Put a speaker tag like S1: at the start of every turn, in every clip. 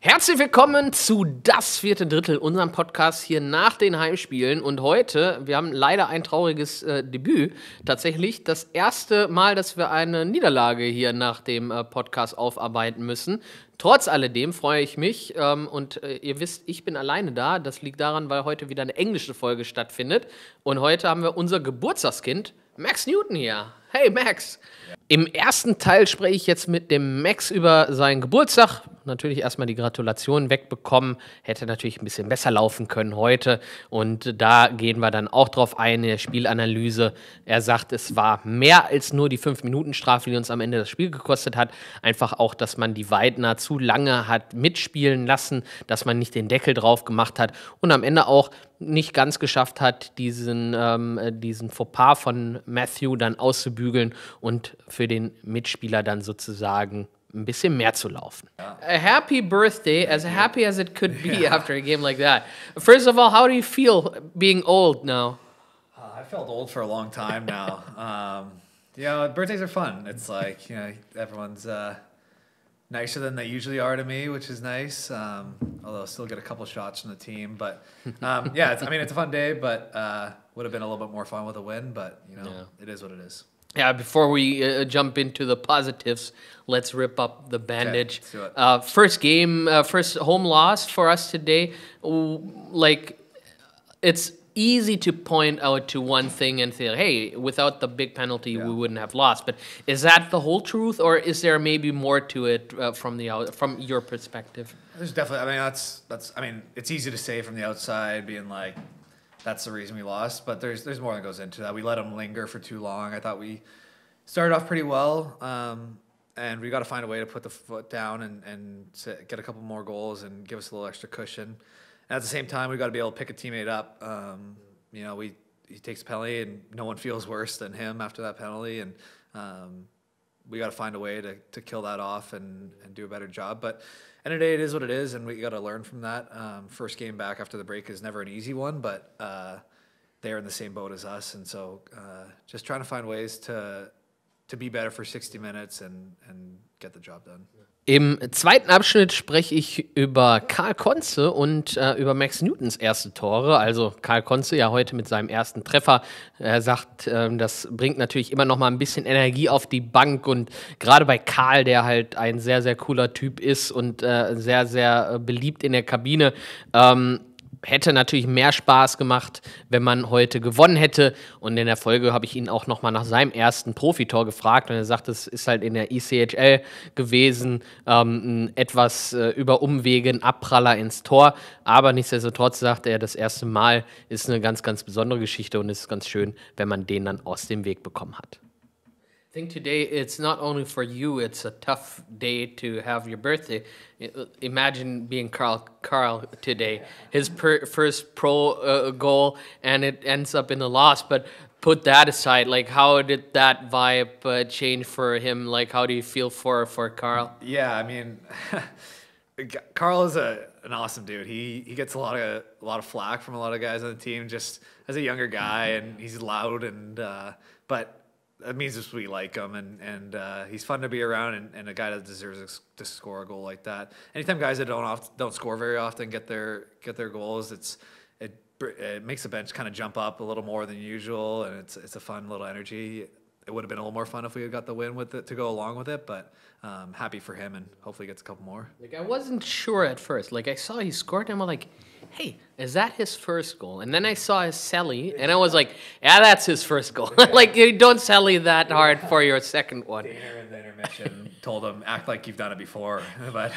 S1: Herzlich willkommen zu Das vierte Drittel, unserem Podcast hier nach den Heimspielen. Und heute, wir haben leider ein trauriges Debüt. Tatsächlich das erste Mal, dass wir eine Niederlage hier nach dem Podcast aufarbeiten müssen. Trotz alledem freue ich mich und ihr wisst, ich bin alleine da. Das liegt daran, weil heute wieder eine englische Folge stattfindet. Und heute haben wir unser Geburtstagskind, Max Newton hier. Hey Max! Im ersten Teil spreche ich jetzt mit dem Max über seinen Geburtstag. Natürlich erstmal die Gratulation wegbekommen. Hätte natürlich ein bisschen besser laufen können heute. Und da gehen wir dann auch drauf ein, in der Spielanalyse. Er sagt, es war mehr als nur die 5-Minuten-Strafe, die uns am Ende das Spiel gekostet hat. Einfach auch, dass man die Weidner zu lange hat mitspielen lassen, dass man nicht den Deckel drauf gemacht hat und am Ende auch nicht ganz geschafft hat, diesen Fauxpas von Matthew dann auszubügeln und für den Mitspieler dann sozusagen ein bisschen mehr zu laufen. A happy birthday, as happy as it could be after a game like that. First of all, how do you feel being old now?
S2: I felt old for a long time now. Birthdays are fun. It's like, everyone's nicer than they usually are to me, which is nice. Although I still get a couple shots from the team. But it's a fun day, but would have been a little bit more fun with a win. But, It is what it is.
S1: Yeah, before we jump into the positives, let's rip up the bandage.
S2: Okay, let's do it.
S1: First game, first home loss for us today. It's easy to point out to one thing and say, hey, without the big penalty, we wouldn't have lost. But is that the whole truth, or is there maybe more to it from your perspective?
S2: There's definitely. It's easy to say from the outside, being like, that's the reason we lost, but there's more that goes into that. We let them linger for too long. I thought we started off pretty well, and we got to find a way to put the foot down and get a couple more goals and give us a little extra cushion. And at the same time, we got to be able to pick a teammate up. He takes a penalty, and no one feels worse than him after that penalty, and we got to find a way to kill that off and do a better job. But end of the day, it is what it is, and we got to learn from that. First game back after the break is never an easy one, but they're in the same boat as us, and so just trying to find ways to be better for 60 minutes and get the job done.
S1: Im zweiten Abschnitt spreche ich über Karl Konze und über Max Newtons erste Tore. Also Karl Konze ja heute mit seinem ersten Treffer. Er sagt, das bringt natürlich immer noch mal ein bisschen Energie auf die Bank. Und gerade bei Karl, der halt ein sehr, sehr cooler Typ ist und sehr, sehr beliebt in der Kabine, hätte natürlich mehr Spaß gemacht, wenn man heute gewonnen hätte. Und in der Folge habe ich ihn auch noch mal nach seinem ersten Profitor gefragt. Und er sagt, es ist halt in der ECHL gewesen, etwas über Umwege, ein Abpraller ins Tor. Aber nichtsdestotrotz sagt er, das erste Mal ist eine ganz, ganz besondere Geschichte. Und es ist ganz schön, wenn man den dann aus dem Weg bekommen hat. I think today it's not only for you, it's a tough day to have your birthday. Imagine being Carl today, his first pro goal, and it ends up in a loss. But put that aside, like how did that vibe change for him? Like how do you feel for Carl?
S2: Yeah, I mean, Carl is an awesome dude. He gets a lot of flack from a lot of guys on the team just as a younger guy, and he's loud but that means just we like him, and he's fun to be around, and a guy that deserves to score a goal like that. Anytime guys that don't score very often get their goals, it makes the bench kind of jump up a little more than usual, and it's a fun little energy. It would have been a little more fun if we had got the win with it to go along with it, but happy for him, and hopefully gets a couple more.
S1: Like I wasn't sure at first. Like I saw he scored, and I'm like, hey, is that his first goal? And then I saw his celly, and I was like, yeah, that's his first goal. Like you don't celly that hard for your second one.
S2: Dana in the intermission told him, act like you've done it before, but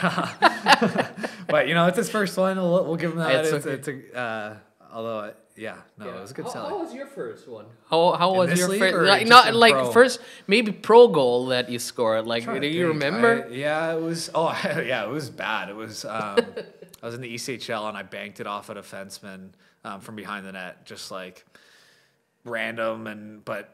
S2: it's his first one. We'll give him that. It was a good celly.
S1: How was your first one? How was your
S2: first?
S1: First maybe pro goal that you scored. Like, do you remember?
S2: It was. Oh, yeah, it was bad. It was. I was in the ECHL and I banked it off a defenseman from behind the net, just like random, but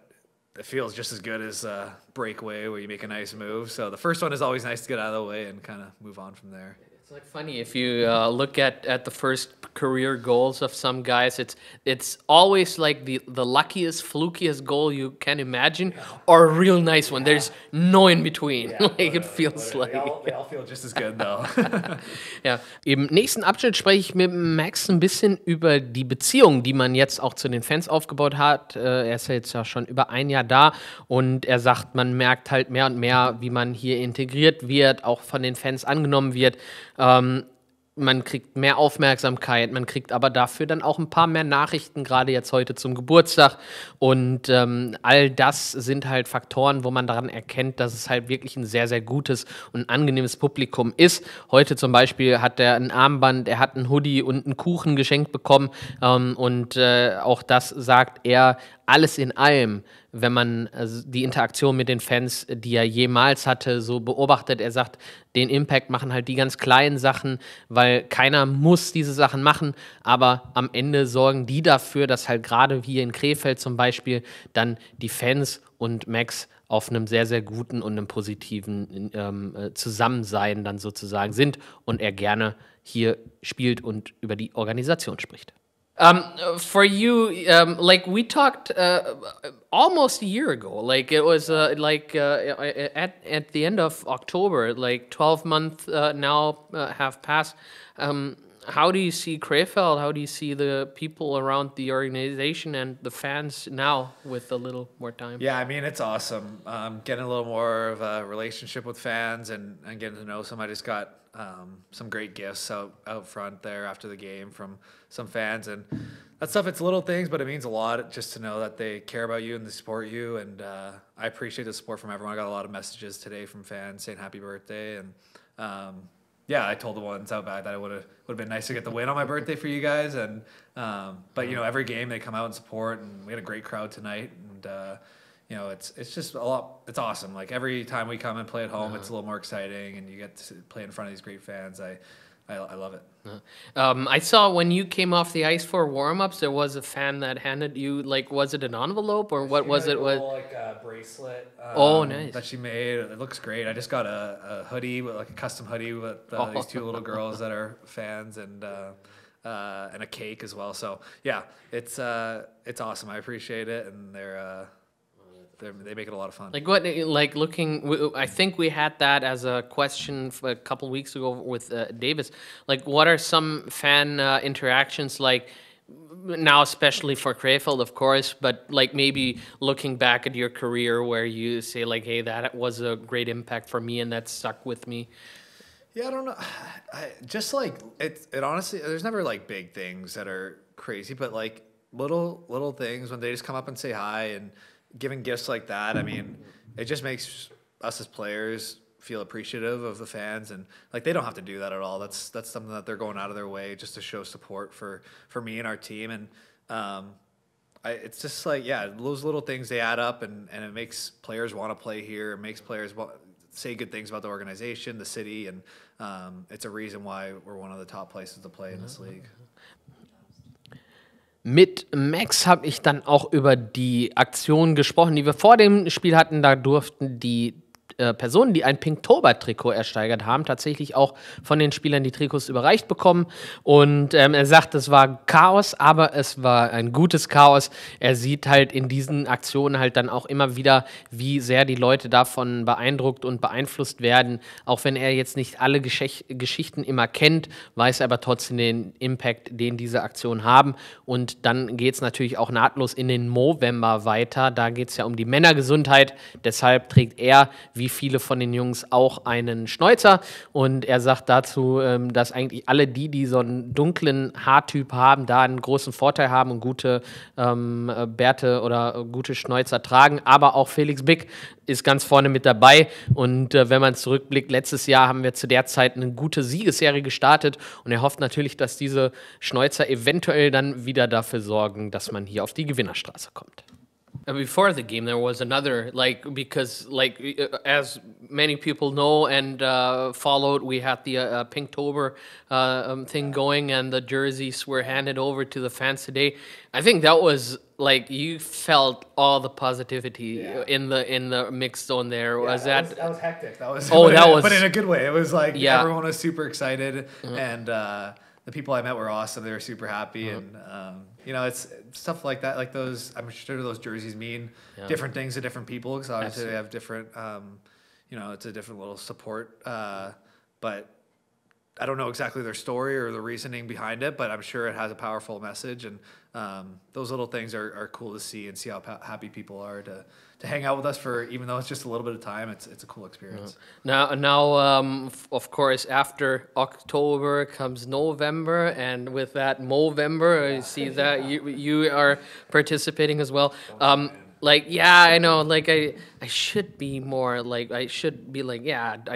S2: it feels just as good as a breakaway where you make a nice move. So the first one is always nice to get out of the way and kind of move on from there.
S1: It's like funny if you look at the first career goals of some guys. It's always like the luckiest, flukiest goal you can imagine, or a real nice one. There's no in between. Like it feels like.
S2: They all feel just as good though.
S1: Ja, im nächsten Abschnitt spreche ich mit Max ein bisschen über die Beziehung, die man jetzt auch zu den Fans aufgebaut hat. Er ist ja jetzt ja schon über ein Jahr da und er sagt, man merkt halt mehr und mehr, wie man hier integriert wird, auch von den Fans angenommen wird. Man kriegt mehr Aufmerksamkeit, man kriegt aber dafür dann auch ein paar mehr Nachrichten, gerade jetzt heute zum Geburtstag. Und all das sind halt Faktoren, wo man daran erkennt, dass es halt wirklich ein sehr, sehr gutes und angenehmes Publikum ist. Heute zum Beispiel hat er ein Armband, er hat einen Hoodie und einen Kuchen geschenkt bekommen. Und auch das sagt er, alles in allem, wenn man die Interaktion mit den Fans, die er jemals hatte, so beobachtet. Er sagt, den Impact machen halt die ganz kleinen Sachen, weil keiner muss diese Sachen machen, aber am Ende sorgen die dafür, dass halt gerade hier in Krefeld zum Beispiel dann die Fans und Max auf einem sehr, sehr guten und einem positiven Zusammensein dann sozusagen sind und er gerne hier spielt und über die Organisation spricht. For you, like we talked almost a year ago, like it was at the end of October, like 12 months now have passed. How do you see Krefeld? How do you see the people around the organization and the fans now with a little more time?
S2: Yeah, I mean, it's awesome. Getting a little more of a relationship with fans and getting to know some. I just got some great gifts out front there after the game from some fans. And that stuff, it's little things, but it means a lot just to know that they care about you and they support you. And I appreciate the support from everyone. I got a lot of messages today from fans saying happy birthday. And yeah, I told the ones out back that it would have been nice to get the win on my birthday for you guys. And but you know, every game they come out and support, and we had a great crowd tonight. And you know, it's just a lot. It's awesome. Like every time we come and play at home, it's a little more exciting, and you get to play in front of these great fans. I love it.
S1: I saw when you came off the ice for warm-ups, there was a fan that handed you, like, was it an envelope or what was it?
S2: Like a bracelet.
S1: Oh, nice.
S2: That she made. It looks great. I just got a hoodie, like a custom hoodie with these two little girls that are fans, and a cake as well. So yeah, it's awesome. I appreciate it, and they make it a lot of fun.
S1: Like what? Like looking, I think we had that as a question a couple weeks ago with Davis. Like, what are some fan interactions like now, especially for Krefeld, of course, but like maybe looking back at your career where you say like, hey, that was a great impact for me and that stuck with me.
S2: Yeah, I don't know. Just like it honestly, there's never like big things that are crazy, but like little things when they just come up and say hi and giving gifts like that. I mean, it just makes us as players feel appreciative of the fans, and like they don't have to do that at all. That's something that they're going out of their way just to show support for me and our team. And it's just like, yeah, those little things, they add up, and it makes players want to play here. It makes players say good things about the organization, the city, and it's a reason why we're one of the top places to play in this league.
S1: Mit Max habe ich dann auch über die Aktionen gesprochen, die wir vor dem Spiel hatten. Da durften die Personen, die ein Pinktober-Trikot ersteigert haben, tatsächlich auch von den Spielern die Trikots überreicht bekommen. Und er sagt, es war Chaos, aber es war ein gutes Chaos. Er sieht halt in diesen Aktionen halt dann auch immer wieder, wie sehr die Leute davon beeindruckt und beeinflusst werden. Auch wenn er jetzt nicht alle Geschichten immer kennt, weiß er aber trotzdem den Impact, den diese Aktionen haben. Und dann geht es natürlich auch nahtlos in den Movember weiter. Da geht es ja um die Männergesundheit. Deshalb trägt er, wie viele von den Jungs, auch einen Schnäuzer. Und er sagt dazu, dass eigentlich alle die so einen dunklen Haartyp haben, da einen großen Vorteil haben und gute Bärte oder gute Schnäuzer tragen. Aber auch Felix Bick ist ganz vorne mit dabei. Und wenn man zurückblickt, letztes Jahr haben wir zu der Zeit eine gute Siegesserie gestartet. Und er hofft natürlich, dass diese Schnäuzer eventuell dann wieder dafür sorgen, dass man hier auf die Gewinnerstraße kommt. Before the game, there was another, like, because, like, as many people know and followed, we had the Pinktober thing going, and the jerseys were handed over to the fans today. I think that was, like, you felt all the positivity in the mixed zone there.
S2: That was hectic. That was but in a good way. It was like everyone was super excited, and the people I met were awesome. They were super happy, and it's stuff like that. Like those, I'm sure those jerseys mean different things to different people because obviously they have different. It's a different little support, but I don't know exactly their story or the reasoning behind it, but I'm sure it has a powerful message, and those little things are cool to see and see how happy people are to hang out with us for, even though it's just a little bit of time, it's a cool experience.
S1: Now, of course, after October comes November, and with that Movember, I see that you are participating as well. I know, like, I should be more, like, I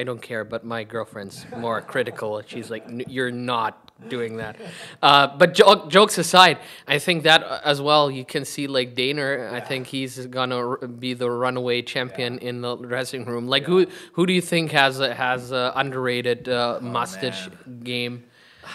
S1: don't care, but my girlfriend's more critical. She's like, you're not doing that. But jokes aside, I think that as well, you can see, like, Daner, I think he's gonna be the runaway champion in the dressing room. Like, who do you think has a underrated mustache game?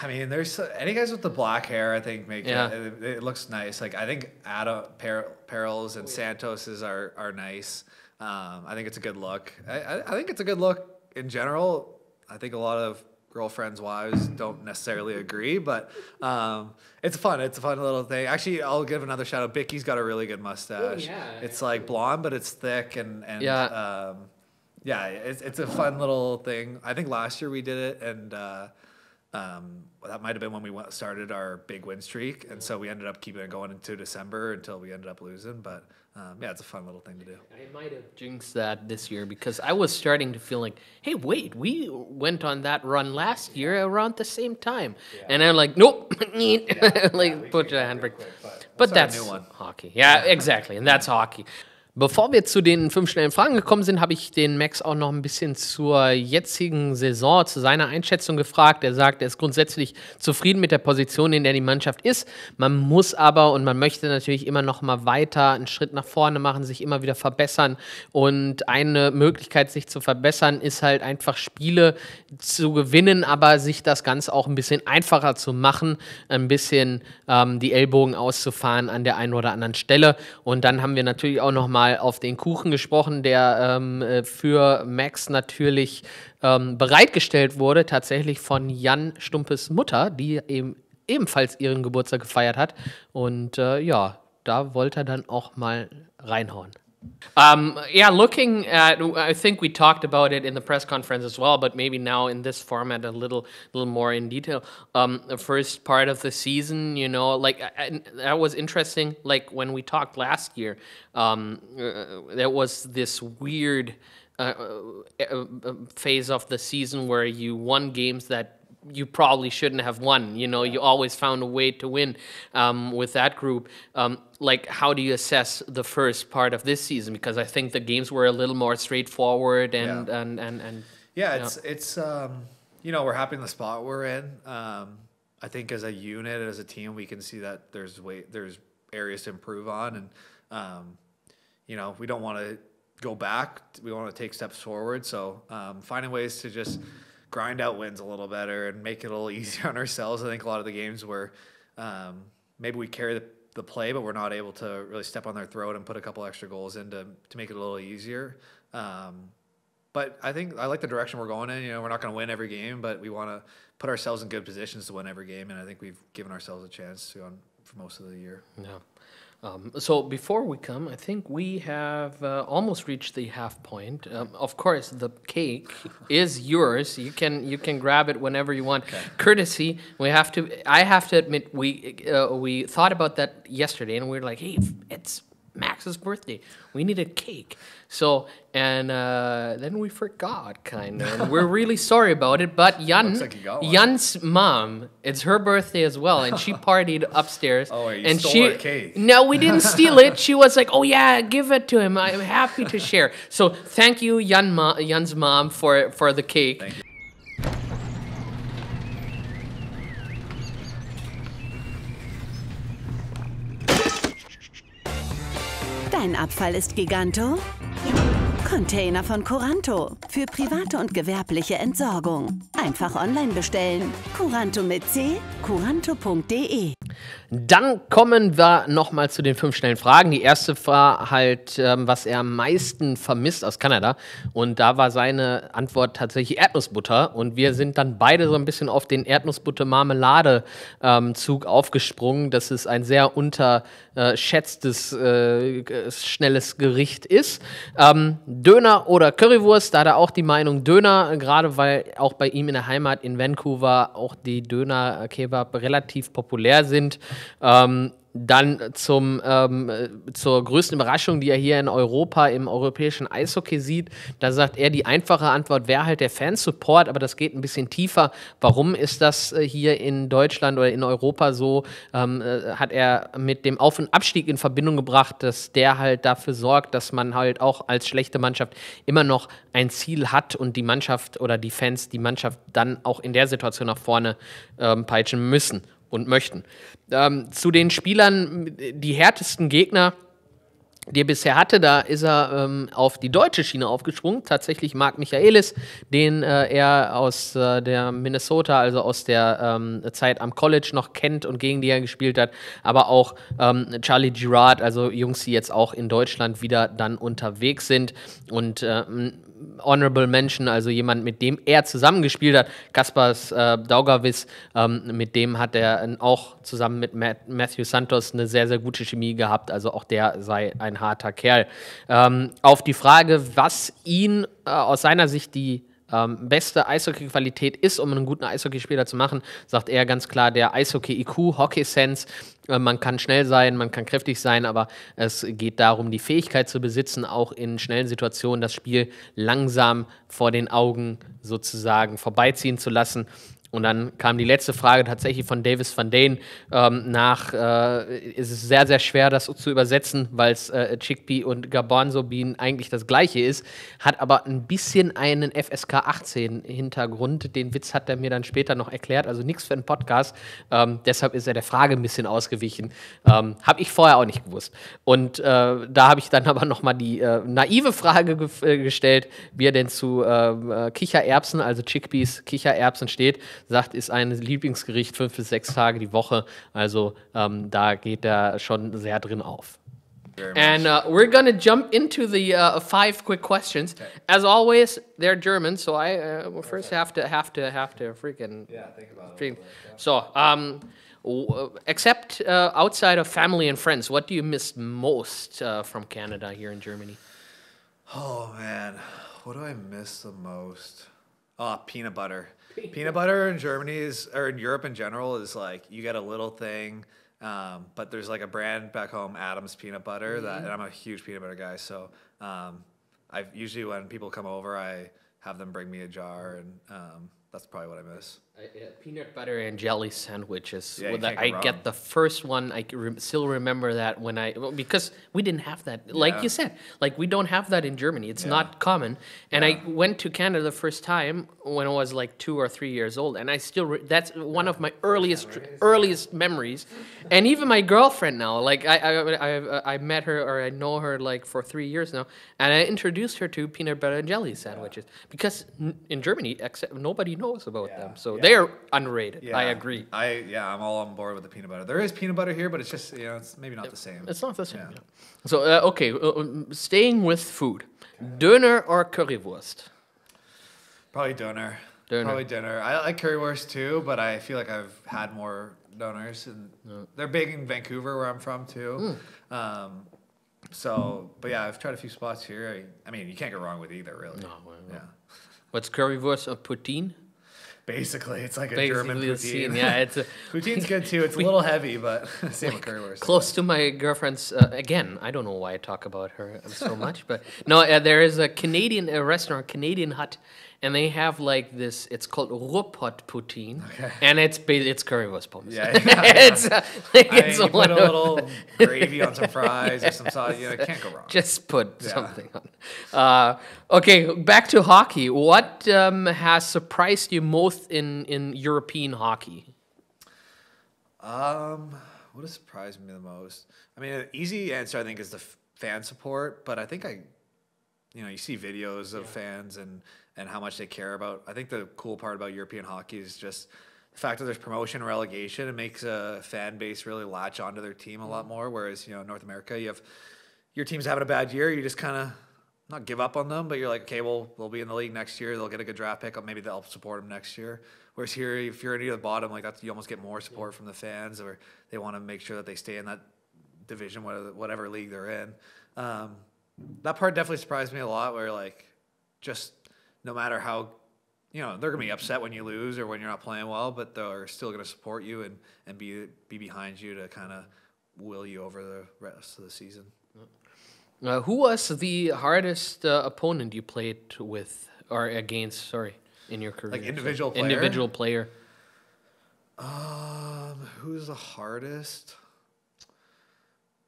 S2: I mean, there's any guys with the black hair, I think, make it looks nice. Like, I think Adam Perils and Santos's are nice. I think it's a good look. I think it's a good look in general. I think a lot of girlfriends' wives don't necessarily agree, but it's fun. It's a fun little thing. Actually, I'll give another shout out. Bicky's got a really good mustache. It's like blonde, but it's thick and it's a fun little thing. I think last year we did it, and that might have been when we started our big win streak, and so we ended up keeping it going into December until we ended up losing. But it's a fun little thing to do.
S1: I might have jinxed that this year because I was starting to feel like, hey, wait, we went on that run last year around the same time, and I'm like, nope, put your handbrake. But that's hockey. Yeah, exactly, and that's hockey. Bevor wir zu den 5 schnellen Fragen gekommen sind, habe ich den Max auch noch ein bisschen zur jetzigen Saison, zu seiner Einschätzung gefragt. Er sagt, er ist grundsätzlich zufrieden mit der Position, in der die Mannschaft ist. Man muss aber und man möchte natürlich immer noch mal weiter einen Schritt nach vorne machen, sich immer wieder verbessern. Und eine Möglichkeit, sich zu verbessern, ist halt einfach Spiele zu gewinnen, aber sich das Ganze auch ein bisschen einfacher zu machen, ein bisschen die Ellbogen auszufahren an der einen oder anderen Stelle. Und dann haben wir natürlich auch noch mal auf den Kuchen gesprochen, der für Max natürlich bereitgestellt wurde, tatsächlich von Jan Stumpes Mutter, die ebenfalls ihren Geburtstag gefeiert hat. Und da wollte er dann auch mal reinhauen. Looking at, I think we talked about it in the press conference as well, but maybe now in this format a little more in detail. The first part of the season, that was interesting. Like when we talked last year, there was this weird phase of the season where you won games that you probably shouldn't have won. You always found a way to win with that group. How do you assess the first part of this season? Because I think the games were a little more straightforward and
S2: it's we're happy in the spot we're in. I think as a unit, as a team, we can see that there's areas to improve on, and we don't want to go back. We want to take steps forward. So finding ways to just grind out wins a little better and make it a little easier on ourselves. I think a lot of the games where maybe we carry the play, but we're not able to really step on their throat and put a couple extra goals in to make it a little easier. But I think I like the direction we're going in. We're not going to win every game, but we want to put ourselves in good positions to win every game, and I think we've given ourselves a chance to for most of the year.
S1: Yeah. So before we come, I think we have almost reached the half point. Of course, the cake is yours. You can grab it whenever you want. Okay. Courtesy. I have to admit, we thought about that yesterday, and we were like, hey, it's Max's birthday. We need a cake. So, and then we forgot, kind of. And we're really sorry about it. But Jan's mom, it's her birthday as well, and she partied upstairs.
S2: Oh, you stole her cake.
S1: No, we didn't steal it. She was like, oh, yeah, give it to him. I'm happy to share. So thank you, Jan's mom, for the cake.
S2: Thank you.
S3: Dein Abfall ist Giganto? Container von Curanto. Für private und gewerbliche Entsorgung. Einfach online bestellen. Curanto mit C, curanto.de.
S1: Dann kommen wir nochmal zu den 5 schnellen Fragen. Die erste war halt, was er am meisten vermisst aus Kanada. Und da war seine Antwort tatsächlich Erdnussbutter. Und wir sind dann beide so ein bisschen auf den Erdnussbutter-Marmelade-Zug aufgesprungen, dass es ein sehr unterschätztes, schnelles Gericht ist. Döner oder Currywurst, da hat er auch die Meinung Döner, gerade weil auch bei ihm in der Heimat in Vancouver auch die Döner-Kebab relativ populär sind. Dann zur größten Überraschung, die er hier in Europa im europäischen Eishockey sieht, da sagt er, die einfache Antwort wäre halt der Fansupport, aber das geht ein bisschen tiefer. Warum ist das hier in Deutschland oder in Europa so? Hat er mit dem Auf- und Abstieg in Verbindung gebracht, dass der halt dafür sorgt, dass man halt auch als schlechte Mannschaft immer noch ein Ziel hat und die Mannschaft oder die Fans die Mannschaft dann auch in der Situation nach vorne peitschen müssen und möchten. Zu den Spielern, die härtesten Gegner, die er bisher hatte, da ist er auf die deutsche Schiene aufgesprungen. Tatsächlich Marc Michaelis, den er aus der Minnesota, also aus der Zeit am College noch kennt und gegen die er gespielt hat. Aber auch Charlie Girard, also Jungs, die jetzt auch in Deutschland wieder dann unterwegs sind. Und Honorable Mention, also jemand, mit dem er zusammengespielt hat, Kaspars Daugavis, mit dem hat er auch zusammen mit Matthew Santos eine sehr, sehr gute Chemie gehabt, also auch der sei ein harter Kerl. Auf die Frage, was ihn aus seiner Sicht die beste Eishockey-Qualität ist, um einen guten Eishockeyspieler zu machen, sagt er ganz klar, der Eishockey-IQ, Hockey-Sense. Man kann schnell sein, man kann kräftig sein, aber es geht darum, die Fähigkeit zu besitzen, auch in schnellen Situationen das Spiel langsam vor den Augen sozusagen vorbeiziehen zu lassen. Und dann kam die letzte Frage tatsächlich von Davis Van Dane ist es sehr, sehr schwer, das zu übersetzen, weil es Chickpea und Garbanzo Bean eigentlich das Gleiche ist, hat aber ein bisschen einen FSK 18 Hintergrund. Den Witz hat er mir dann später noch erklärt, also nichts für einen Podcast. Deshalb ist er der Frage ein bisschen ausgewichen. Habe ich vorher auch nicht gewusst. Und da habe ich dann aber nochmal die naive Frage gestellt, wie er denn zu Kichererbsen, also Chickpeas, Kichererbsen steht. Sagt, ist ein Lieblingsgericht 5 bis 6 Tage die Woche. Also da geht er schon sehr drin auf. And we're gonna jump into the 5 quick questions. Okay. As always, they're German, so I first have to freaking
S2: think about it.
S1: So, except outside of family and friends, what do you miss most from Canada here in Germany?
S2: Oh man, what do I miss the most? Oh, peanut butter. Peanut butter in Germany or in Europe in general is like you get a little thing, but there's like a brand back home, Adams Peanut Butter, and I'm a huge peanut butter guy. So I've usually when people come over, I have them bring me a jar, and that's probably what I miss.
S1: Peanut butter and jelly sandwiches.
S2: Yeah,
S1: I get the first one. I still remember that because we didn't have that. Like you said, like we don't have that in Germany. It's not common. And I went to Canada the first time when I was like 2 or 3 years old, and I still that's one of my earliest memories. And even my girlfriend now, like I met her or I know her like for 3 years now, and I introduced her to peanut butter and jelly sandwiches because in Germany, nobody knows about them. So they are underrated.
S2: Yeah.
S1: I agree.
S2: I'm all on board with the peanut butter. There is peanut butter here, but it's just it's maybe not the same.
S1: It's not the same. Yeah. So okay, staying with food, Döner or Currywurst?
S2: Probably Döner. Probably Döner. I like currywurst too, but I feel like I've had more Döners, and they're big in Vancouver where I'm from too. But yeah, I've tried a few spots here. I mean, you can't go wrong with either, really.
S1: No, well,
S2: yeah.
S1: What's Currywurst or Poutine?
S2: Basically, it's like a German poutine.
S1: Yeah,
S2: poutine's good too. It's a little heavy, but same with currywurst.
S1: Close to my girlfriend's. Again, I don't know why I talk about her so much, but no, there is a Canadian restaurant, Canadian Hut, and they have like this. It's called Ruhrpott poutine, and it's currywurst pommes.
S2: Yeah.
S1: You
S2: put a little gravy on some fries or some sauce. You can't go wrong.
S1: Just put something on. Okay, back to hockey. What has surprised you most in European hockey?
S2: What has surprised me the most? I mean, an easy answer I think is fan support, but I think you see videos of fans and how much they care about. I think the cool part about European hockey is just the fact that there's promotion and relegation. It makes a fan base really latch onto their team a lot more. Whereas, North America, you have your team's having a bad year, you just kind of not give up on them, but you're like, okay, well, they'll be in the league next year. They'll get a good draft pick. Or maybe they'll support them next year. Whereas here, if you're near the bottom, like you almost get more support from the fans, or they want to make sure that they stay in that division, whatever league they're in. That part definitely surprised me a lot, where like, just no matter how, they're going to be upset when you lose or when you're not playing well, but they're still going to support you and be behind you to kind of will you over the rest of the season.
S1: Who was the hardest opponent you played with or against, in your career?
S2: Like individual player?
S1: Individual player.
S2: Who's the hardest?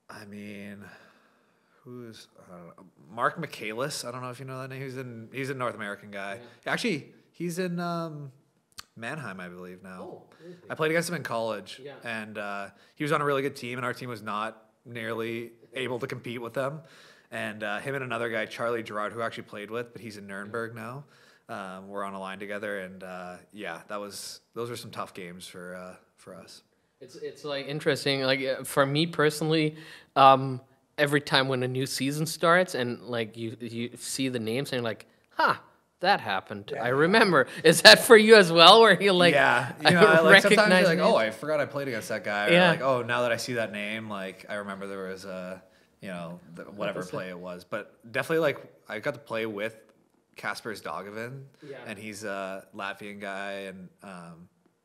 S2: I mean, I don't know. Mark Michaelis. I don't know if you know that name. He's a North American guy. Yeah. Actually, he's in Mannheim, I believe now.
S1: Oh, really?
S2: I played against him in college,
S1: Yeah.
S2: and he was on a really good team, and our team was not nearly able to compete with them. And him and another guy, Charlie Gerard, who I actually played with, but he's in Nuremberg now. We're on a line together, and those were some tough games for us.
S1: It's like interesting. Like for me personally, every time when a new season starts and like you see the names and you're like, that happened. Yeah. I remember. Is that for you as well, where you like?
S2: Yeah, like sometimes you're like, oh, I forgot I played against that guy. Or like, oh, now that I see that name, like I remember there was whatever play it was. But definitely, like I got to play with Kasper Sdogovan, and he's a Latvian guy, and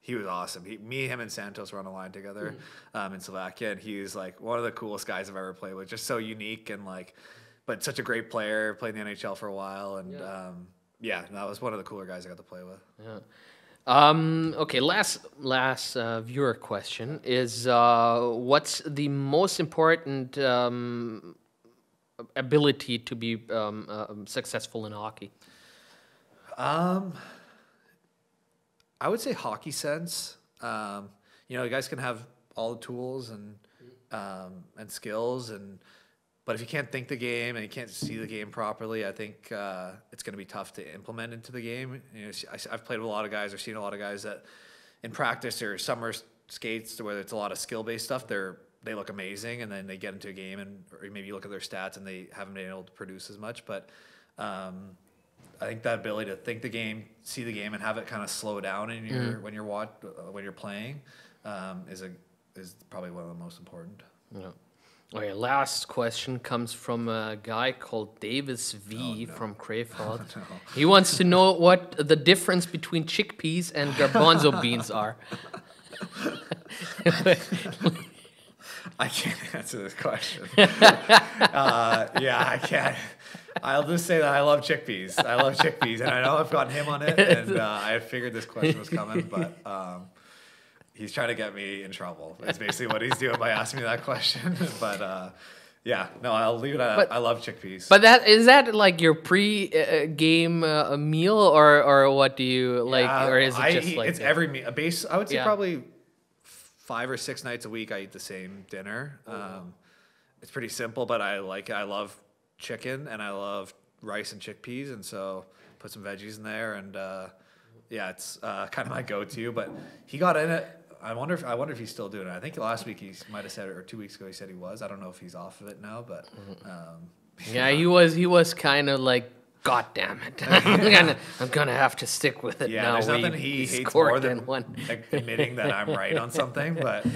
S2: he was awesome. Him and Santos were on a line together in Slovakia, and he's like one of the coolest guys I've ever played with. Just so unique and like, but such a great player. Played in the NHL for a while, and that was one of the cooler guys I got to play with.
S1: Yeah. Okay. Last viewer question is: what's the most important ability to be successful in hockey?
S2: I would say hockey sense. You guys can have all the tools and skills, but if you can't think the game and you can't see the game properly, I think it's going to be tough to implement into the game. I've played with a lot of guys or seen a lot of guys that in practice or summer skates, where it's a lot of skill-based stuff, they look amazing, and then they get into a game or maybe you look at their stats and they haven't been able to produce as much. But I think that ability to think the game, see the game, and have it kind of slow down in when you're playing is probably one of the most important.
S1: Yeah. Okay, last question comes from a guy called Davis V from Krefeld.
S2: No.
S1: He wants to know what the difference between chickpeas and garbanzo beans are.
S2: I can't answer this question. I can't. I'll just say that I love chickpeas. And I know I've gotten him on it, and I figured this question was coming, but he's trying to get me in trouble. That's basically what he's doing by asking me that question. But I'll leave it at I love chickpeas.
S1: But is that like your pre-game meal, or what do you like, or is it just like
S2: it's every meal? I would say probably 5 or 6 nights a week I eat the same dinner. It's pretty simple, but I love chicken and I love rice and chickpeas, and so put some veggies in there, and it's kind of my go-to. But he got in it. I wonder if he's still doing it. I think last week he might have said it, or 2 weeks ago he said he was. I don't know if he's off of it now, but
S1: he was kind of like, God damn it! I'm gonna have to stick with it now.
S2: Yeah, there's nothing he hates more than admitting that I'm right on something, but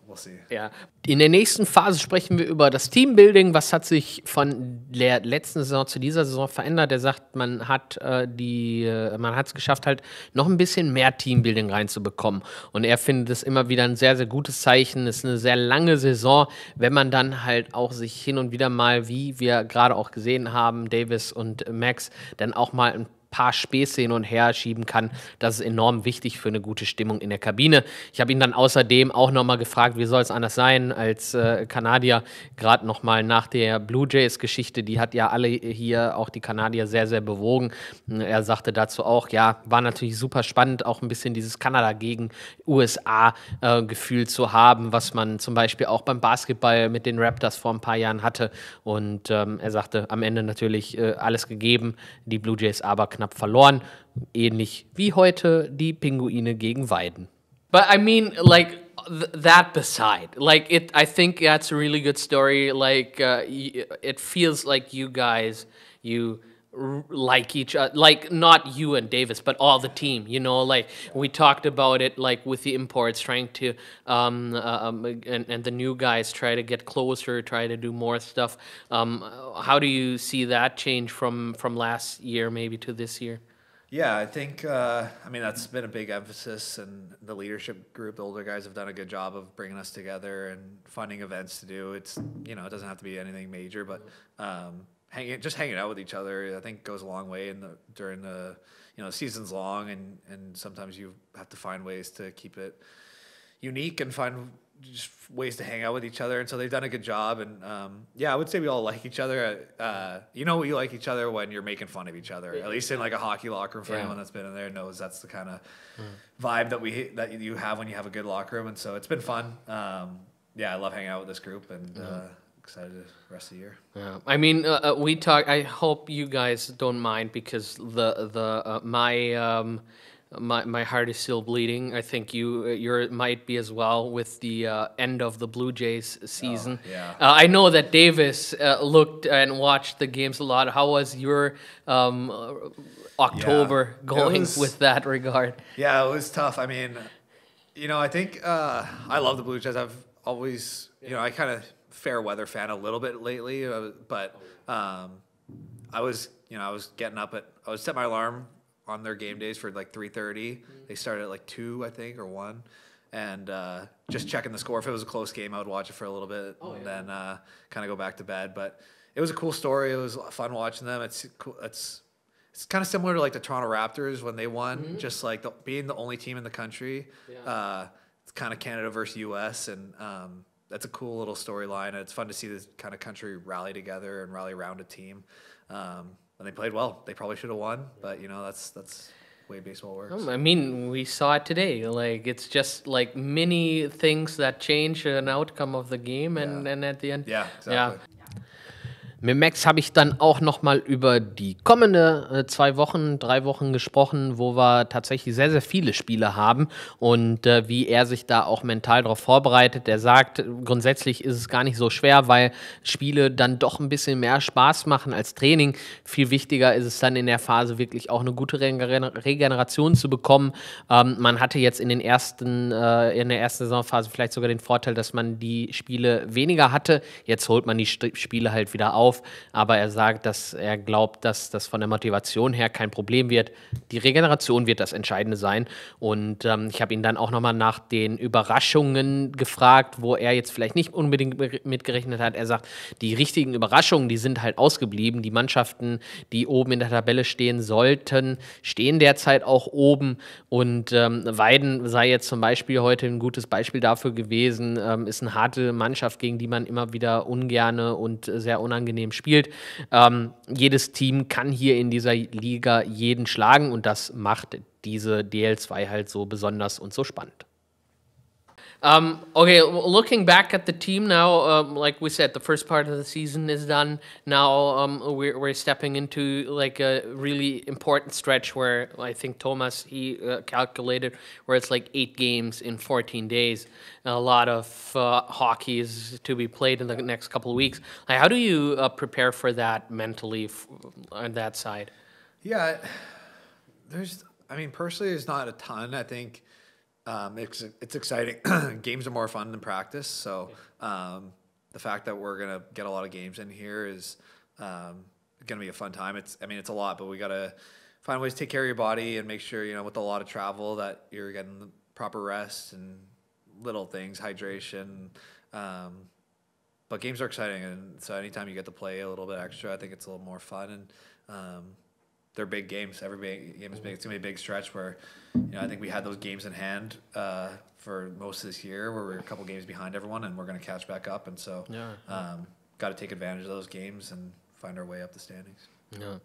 S2: we'll see.
S1: Ja. In der nächsten Phase sprechen wir über das Teambuilding. Was hat sich von der letzten Saison zu dieser Saison verändert? Er sagt, man hat es geschafft, halt noch ein bisschen mehr Teambuilding reinzubekommen. Und er findet es immer wieder ein sehr, sehr gutes Zeichen. Es ist eine sehr lange Saison, wenn man dann halt auch sich hin und wieder mal, wie wir gerade auch gesehen haben, Davis und Max, dann auch mal ein paar Späße hin und her schieben kann. Das ist enorm wichtig für eine gute Stimmung in der Kabine. Ich habe ihn dann außerdem auch nochmal gefragt, wie soll es anders sein als Kanadier, gerade nochmal nach der Blue Jays-Geschichte, die hat ja alle hier, auch die Kanadier, sehr, sehr bewogen. Er sagte dazu auch, ja, war natürlich super spannend, auch ein bisschen dieses Kanada gegen USA-Gefühl zu haben, was man zum Beispiel auch beim Basketball mit den Raptors vor ein paar Jahren hatte. Und er sagte, am Ende natürlich alles gegeben, die Blue Jays aber knapp verloren, ähnlich wie heute die Pinguine gegen Weiden. But I mean, like, that beside, like, I think that's a really good story. Like, it feels like you guys, like each other, like not you and Davis, but all the team, you know, like we talked about it, like with the imports trying to, and the new guys try to get closer, try to do more stuff. How do you see that change from last year maybe to this year?
S2: Yeah, I think, I mean, that's been a big emphasis, and the leadership group, the older guys have done a good job of bringing us together and finding events to do. It's, you know, it doesn't have to be anything major, but hanging out with each other, I think goes a long way during the, you know, the season's long, and sometimes you have to find ways to keep it unique and find just ways to hang out with each other. And so they've done a good job. And yeah, I would say we all like each other. You know, you like each other when you're making fun of each other, at least in like a hockey locker room. For anyone that's been in there knows that's the kind of vibe that you have when you have a good locker room. And so it's been fun. Yeah, I love hanging out with this group, and excited the rest of the year.
S1: Yeah, I mean, we talk. I hope you guys don't mind, because my heart is still bleeding. I think your might be as well with the end of the Blue Jays season.
S2: Oh, yeah.
S1: I know that Davis looked and watched the games a lot. How was your October going with that regard?
S2: Yeah, it was tough. I mean, you know, I think I love the Blue Jays. I've always, you know, I kind of fair weather fan a little bit lately, but I was getting up I would set my alarm on their game days for like 3:30. They started at like 2, I think, or 1, and just checking the score. If it was a close game, I would watch it for a little bit, and then kind of go back to bed. But it was a cool story. It was fun watching them. It's cool. It's kind of similar to like the Toronto Raptors when they won, just like being the only team in the country. It's kind of Canada versus U.S., and that's a cool little storyline. It's fun to see this kind of country rally together and rally around a team. And they played well. They probably should have won, but you know, that's the way baseball works.
S1: I mean, we saw it today. Like, it's just like many things that change an outcome of the game, and at the end.
S2: Yeah, exactly.
S1: Yeah. Mit Max habe ich dann auch nochmal über die kommende 3 Wochen gesprochen, wo wir tatsächlich sehr, sehr viele Spiele haben und wie er sich da auch mental darauf vorbereitet. Er sagt, grundsätzlich ist es gar nicht so schwer, weil Spiele dann doch ein bisschen mehr Spaß machen als Training. Viel wichtiger ist es dann in der Phase wirklich auch eine gute Regeneration zu bekommen. Man hatte jetzt in der ersten Saisonphase vielleicht sogar den Vorteil, dass man die Spiele weniger hatte. Jetzt holt man die Spiele halt wieder auf. Aber er sagt, dass er glaubt, dass das von der Motivation her kein Problem wird. Die Regeneration wird das Entscheidende sein. Und ich habe ihn dann auch nochmal nach den Überraschungen gefragt, wo er jetzt vielleicht nicht unbedingt mitgerechnet hat. Er sagt, die richtigen Überraschungen, die sind halt ausgeblieben. Die Mannschaften, die oben in der Tabelle stehen sollten, stehen derzeit auch oben. Und Weiden sei jetzt zum Beispiel heute ein gutes Beispiel dafür gewesen. Ist eine harte Mannschaft, gegen die man immer wieder ungerne und sehr unangenehm spielt. Jedes Team kann hier in dieser Liga jeden schlagen, und das macht diese DL2 halt so besonders und so spannend. Okay, looking back at the team now, like we said, the first part of the season is done. Now we're stepping into like a really important stretch where I think Thomas, he calculated where it's like 8 games in 14 days. A lot of hockey is to be played in the next couple of weeks. Like, how do you prepare for that mentally on that side?
S2: Yeah, personally, there's not a ton. I think it's exciting. Games are more fun than practice. So the fact that we're going to get a lot of games in here is going to be a fun time. It's a lot, but we got to find ways to take care of your body and make sure, you know, with a lot of travel that you're getting the proper rest and little things, hydration. But games are exciting. And so anytime you get to play a little bit extra, I think it's a little more fun. And they're big games. Every big game is big. It's gonna be a big stretch where, I think we had those games in hand for most of this year, where we're a couple games behind everyone, and we're gonna catch back up. And so, got to take advantage of those games and find our way up the standings.
S1: Yeah.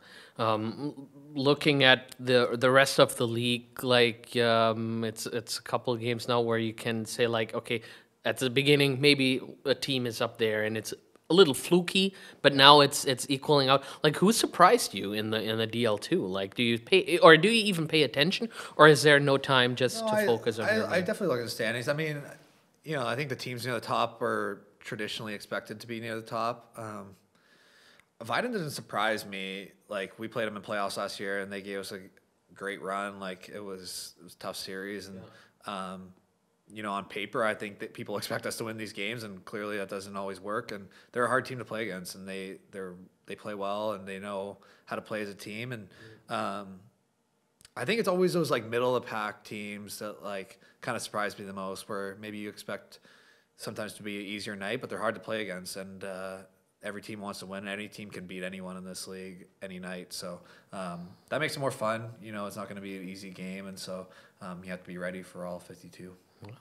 S1: Looking at the rest of the league, like it's a couple of games now where you can say like, okay, at the beginning maybe a team is up there and it's a little fluky, but now it's equaling out. Like, who surprised you in the DL2? Like, do you even pay attention, or is there no time just to focus on?
S2: I definitely look at the standings. I mean, I think the teams near the top are traditionally expected to be near the top. Vidin doesn't surprise me. Like, we played them in playoffs last year, and they gave us a great run. Like, it was a tough series, and on paper, I think that people expect us to win these games, and clearly that doesn't always work. And they're a hard team to play against, and they play well, and they know how to play as a team. And I think it's always those like middle of the pack teams that like kind of surprise me the most, where maybe you expect sometimes to be an easier night, but they're hard to play against. And every team wants to win. Any team can beat anyone in this league any night. So that makes it more fun. It's not going to be an easy game, and so you have to be ready for all 52.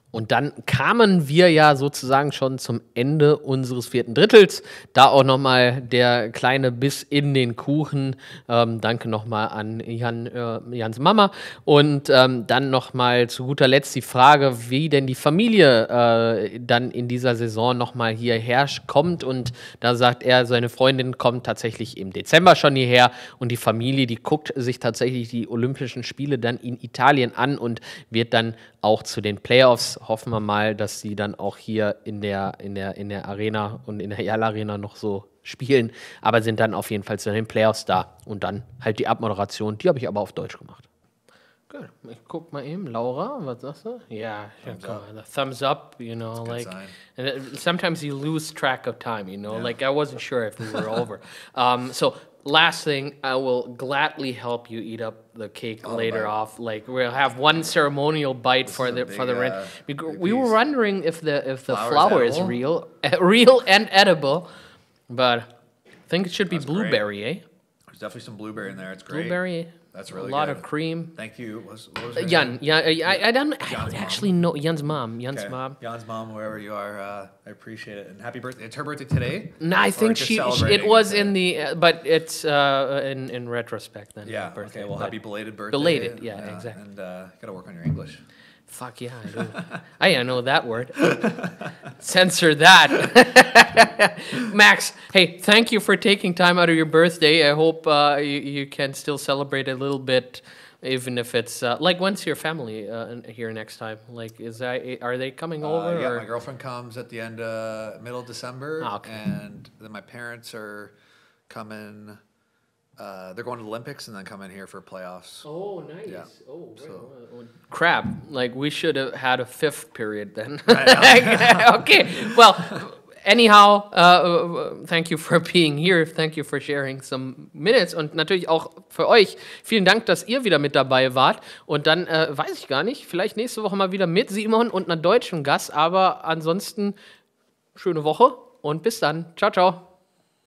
S1: Und dann kamen wir ja sozusagen schon zum Ende unseres 4. Drittels. Da auch nochmal der kleine Biss in den Kuchen. Danke nochmal an Jans Mama. Und dann nochmal zu guter Letzt die Frage, wie denn die Familie dann in dieser Saison nochmal hierher kommt. Und da sagt er, seine Freundin kommt tatsächlich im Dezember schon hierher. Und die Familie, die guckt sich tatsächlich die Olympischen Spiele dann in Italien an und wird dann auch zu den Playoffs. Hoffen wir mal, dass sie dann auch hier in der Arena und in der Yale Arena noch so spielen, aber sind dann auf jeden Fall zu den Playoffs da. Und dann halt die Abmoderation, die habe ich aber auf Deutsch gemacht. Gut, ich guck mal eben. Laura, was sagst du? Ja, thumbs up, like, and sometimes you lose track of time, like I wasn't sure if we were over. So last thing, I will gladly help you eat up the cake later off. Like, we'll have one ceremonial bite for the rent. We were wondering if the flour is real and edible, but I think it should be blueberry,
S2: great. There's definitely some blueberry in there. It's great.
S1: Blueberry.
S2: That's really
S1: a lot
S2: good.
S1: Of cream.
S2: Thank you. What was
S1: Jan. Yeah, I don't actually know Jan's mom. Jan's
S2: mom, wherever you are, I appreciate it. And happy birthday! It's her birthday today.
S1: No, I think it was in the, but it's in retrospect then.
S2: Yeah. Birthday, okay. Well, happy belated birthday.
S1: Belated. Yeah, exactly.
S2: And gotta work on your English.
S1: Fuck yeah, I do. I know that word. Censor that. Max, hey, thank you for taking time out of your birthday. I hope you can still celebrate a little bit, even if it's like, when's your family here next time? Like, are they coming over?
S2: Yeah, my girlfriend comes at the end middle of December,
S1: okay.
S2: And then my parents are coming. They're going to the Olympics and then come in here for playoffs.
S1: Oh, nice.
S2: Yeah.
S1: Oh, right. So. Crap. Like, we should have had a 5th period then. Okay. Well, anyhow, thank you for being here. Thank you for sharing some minutes. Und natürlich auch für euch. Vielen Dank, dass ihr wieder mit dabei wart. Und dann weiß ich gar nicht, vielleicht nächste Woche mal wieder mit Simon und einer deutschen Gast. Aber ansonsten, schöne Woche und bis dann. Ciao, ciao.